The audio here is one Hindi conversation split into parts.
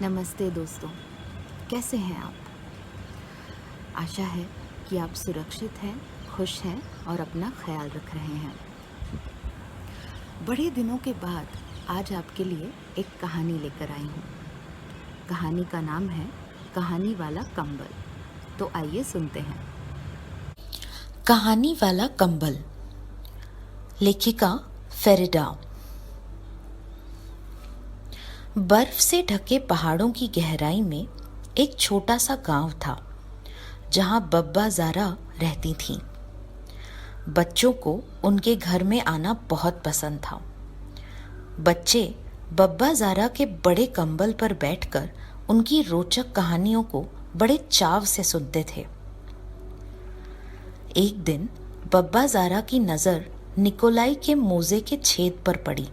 नमस्ते दोस्तों, कैसे हैं आप? आशा है कि आप सुरक्षित हैं, खुश हैं और अपना ख्याल रख रहे हैं। बड़े दिनों के बाद आज आपके लिए एक कहानी लेकर आई हूँ। कहानी का नाम है कहानी वाला कंबल। तो आइए सुनते हैं। कहानी वाला कंबल। लेखिका फेरिडा। बर्फ से ढके पहाड़ों की गहराई में एक छोटा सा गांव था जहां बब्बा ज़ारा रहती थीं। बच्चों को उनके घर में आना बहुत पसंद था। बच्चे बब्बा ज़ारा के बड़े कंबल पर बैठकर उनकी रोचक कहानियों को बड़े चाव से सुनते थे। एक दिन बब्बा ज़ारा की नज़र निकोलाई के मोजे के छेद पर पड़ी।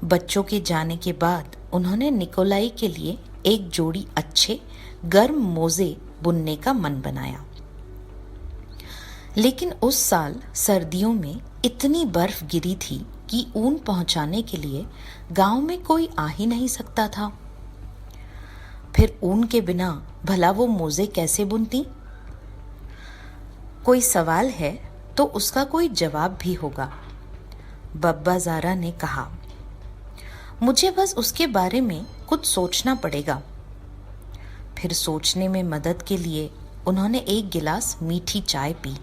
बच्चों के जाने के बाद उन्होंने निकोलाई के लिए एक जोड़ी अच्छे गर्म मोजे बुनने का मन बनाया। लेकिन उस साल सर्दियों में इतनी बर्फ गिरी थी कि ऊन पहुंचाने के लिए गांव में कोई आ ही नहीं सकता था। फिर ऊन के बिना भला वो मोजे कैसे बुनती? कोई सवाल है तो उसका कोई जवाब भी होगा। बब्बा ज़ारा ने कहा, मुझे बस उसके बारे में कुछ सोचना पड़ेगा। फिर सोचने में मदद के लिए उन्होंने एक गिलास मीठी चाय पी।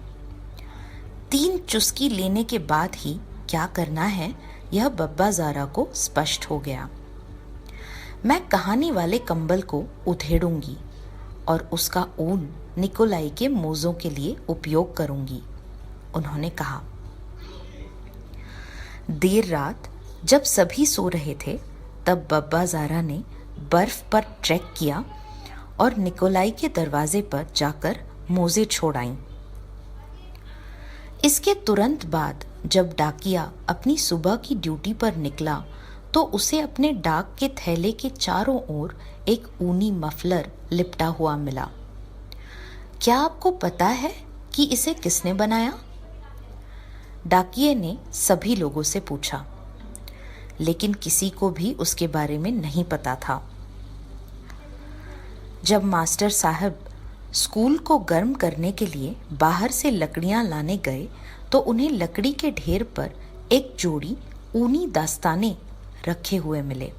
3 चुस्की लेने के बाद ही क्या करना है यह बब्बा ज़ारा को स्पष्ट हो गया। मैं कहानी वाले कंबल को उधेड़ूंगी और उसका ऊन निकोलाई के मोज़ों के लिए उपयोग करूंगी, उन्होंने कहा। देर रात जब सभी सो रहे थे तब बब्बा ज़ारा ने बर्फ पर ट्रैक किया और निकोलाई के दरवाजे पर जाकर मोजे छोड़ आईं। इसके तुरंत बाद जब डाकिया अपनी सुबह की ड्यूटी पर निकला तो उसे अपने डाक के थैले के चारों ओर एक ऊनी मफलर लिपटा हुआ मिला। क्या आपको पता है कि इसे किसने बनाया? डाकिये ने सभी लोगों से पूछा, लेकिन किसी को भी उसके बारे में नहीं पता था। जब मास्टर साहब स्कूल को गर्म करने के लिए बाहर से लकड़ियां लाने गए तो उन्हें लकड़ी के ढेर पर एक जोड़ी ऊनी दास्ताने रखे हुए मिले।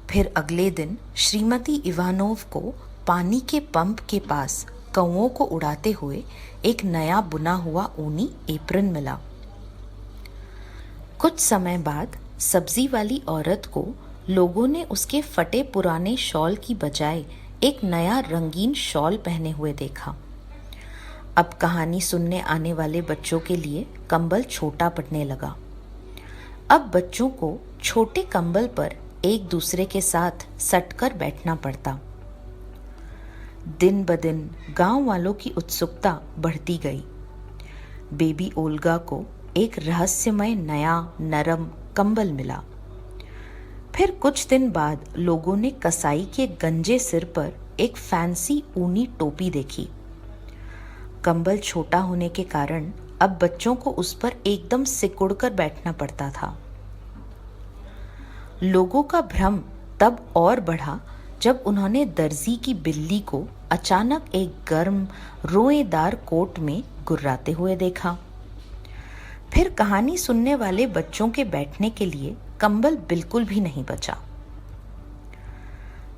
फिर अगले दिन श्रीमती इवानोव को पानी के पंप के पास कौओं को उड़ाते हुए एक नया बुना हुआ ऊनी एप्रन मिला। कुछ समय बाद सब्जी वाली औरत को लोगों ने उसके फटे पुराने शॉल की बजाय एक नया रंगीन शॉल पहने हुए देखा। अब कहानी सुनने आने वाले बच्चों के लिए कंबल छोटा पड़ने लगा। अब बच्चों को छोटे कंबल पर एक दूसरे के साथ सटकर बैठना पड़ता। दिन ब दिन गांव वालों की उत्सुकता बढ़ती गई। बेबी ओल्गा को एक रहस्यमय नया नरम कंबल मिला। फिर कुछ दिन बाद लोगों ने कसाई के गंजे सिर पर एक फैंसी ऊनी टोपी देखी। कंबल छोटा होने के कारण अब बच्चों को उस पर एकदम सिकुड़कर बैठना पड़ता था। लोगों का भ्रम तब और बढ़ा जब उन्होंने दर्जी की बिल्ली को अचानक एक गर्म रोएदार कोट में गुर्राते हुए देखा। फिर कहानी सुनने वाले बच्चों के बैठने के लिए कंबल बिल्कुल भी नहीं बचा।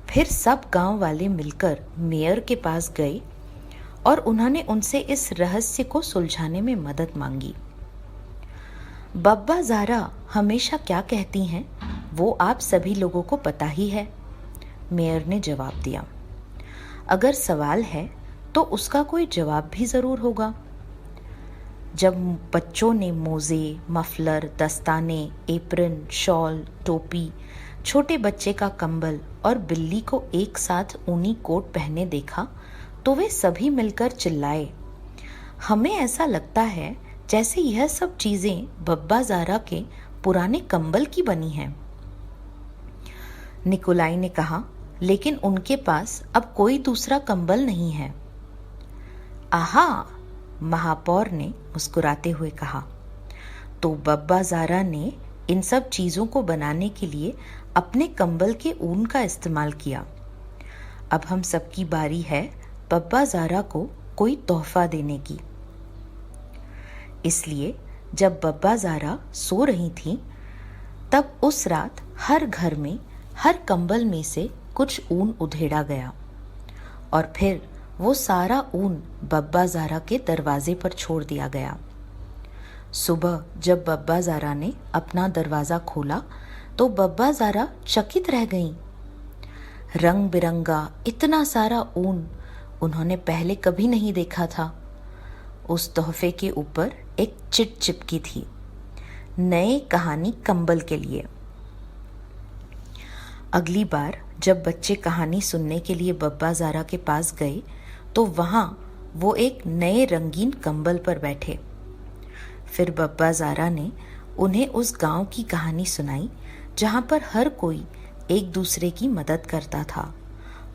फिर सब गांव वाले मिलकर मेयर के पास गए और उन्होंने उनसे इस रहस्य को सुलझाने में मदद मांगी। बब्बा ज़ारा हमेशा क्या कहती हैं वो आप सभी लोगों को पता ही है, मेयर ने जवाब दिया। अगर सवाल है तो उसका कोई जवाब भी जरूर होगा। जब बच्चों ने मोजे, मफलर, दस्ताने, एप्रन, शॉल, टोपी, छोटे बच्चे का कंबल और बिल्ली को एक साथ ऊनी कोट पहने देखा तो वे सभी मिलकर चिल्लाए, हमें ऐसा लगता है जैसे यह सब चीजें बब्बा ज़ारा के पुराने कंबल की बनी हैं। निकोलाई ने कहा, लेकिन उनके पास अब कोई दूसरा कंबल नहीं है। आहा, महापौर ने मुस्कुराते हुए कहा, तो बब्बा ज़ारा ने इन सब चीज़ों को बनाने के लिए अपने कंबल के ऊन का इस्तेमाल किया। अब हम सबकी बारी है बब्बा ज़ारा को कोई तोहफा देने की। इसलिए जब बब्बा ज़ारा सो रही थी, तब उस रात हर घर में, हर कंबल में से कुछ ऊन उधेड़ा गया और फिर वो सारा ऊन बब्बा ज़ारा के दरवाजे पर छोड़ दिया गया। सुबह जब बब्बा ज़ारा ने अपना दरवाज़ा खोला तो बब्बा ज़ारा चकित रह गईं। रंग बिरंगा इतना सारा ऊन उन्होंने पहले कभी नहीं देखा था। उस तोहफे के ऊपर एक चिट चिपकी थी, नए कहानी कंबल के लिए। अगली बार जब बच्चे कहानी सुनने के लिए बब्बा ज़ारा के पास गए तो वहाँ वो एक नए रंगीन कंबल पर बैठे। फिर बब्बा ज़ारा ने उन्हें उस गांव की कहानी सुनाई जहाँ पर हर कोई एक दूसरे की मदद करता था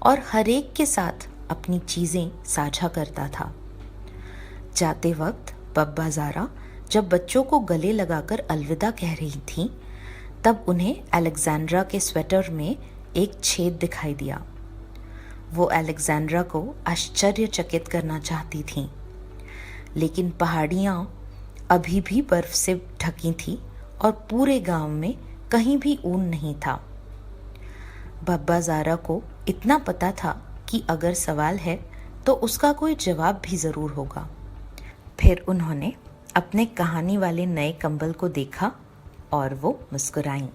और हर एक के साथ अपनी चीज़ें साझा करता था। जाते वक्त बब्बा ज़ारा जब बच्चों को गले लगाकर अलविदा कह रही थीं, तब उन्हें अलेक्जेंड्रा के स्वेटर में एक छेद दिखाई दिया। वो अलेक्जेंड्रा को आश्चर्यचकित करना चाहती थीं, लेकिन पहाड़ियाँ अभी भी बर्फ से ढकी थी और पूरे गांव में कहीं भी ऊन नहीं था। बब्बा ज़ारा को इतना पता था कि अगर सवाल है तो उसका कोई जवाब भी ज़रूर होगा। फिर उन्होंने अपने कहानी वाले नए कंबल को देखा और वो मुस्कुराईं।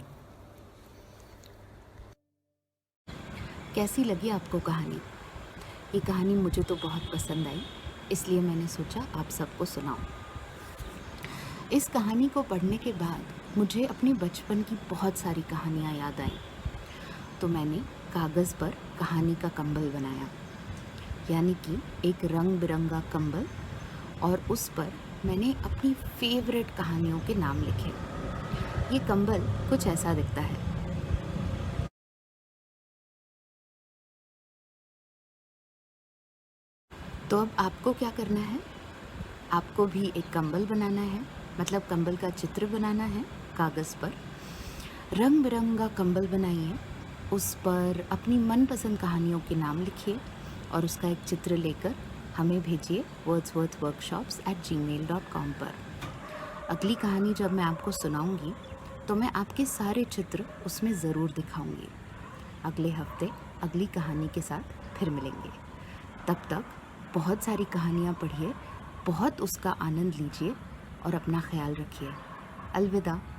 कैसी लगी आपको कहानी? ये कहानी मुझे तो बहुत पसंद आई, इसलिए मैंने सोचा आप सबको सुनाऊं। इस कहानी को पढ़ने के बाद मुझे अपने बचपन की बहुत सारी कहानियाँ याद आईं। तो मैंने कागज़ पर कहानी का कंबल बनाया, यानी कि एक रंग बिरंगा कंबल, और उस पर मैंने अपनी फेवरेट कहानियों के नाम लिखे। ये कंबल कुछ ऐसा दिखता है। तो अब आपको क्या करना है? आपको भी एक कंबल बनाना है, मतलब कंबल का चित्र बनाना है कागज़ पर। रंग बिरंगा कंबल बनाइए, उस पर अपनी मनपसंद कहानियों के नाम लिखिए और उसका एक चित्र लेकर हमें भेजिए wordsworthworkshops@gmail.com पर। अगली कहानी जब मैं आपको सुनाऊंगी तो मैं आपके सारे चित्र उसमें ज़रूर दिखाऊंगी। अगले हफ्ते अगली कहानी के साथ फिर मिलेंगे। तब तक बहुत सारी कहानियाँ पढ़िए, बहुत उसका आनंद लीजिए और अपना ख्याल रखिए। अलविदा।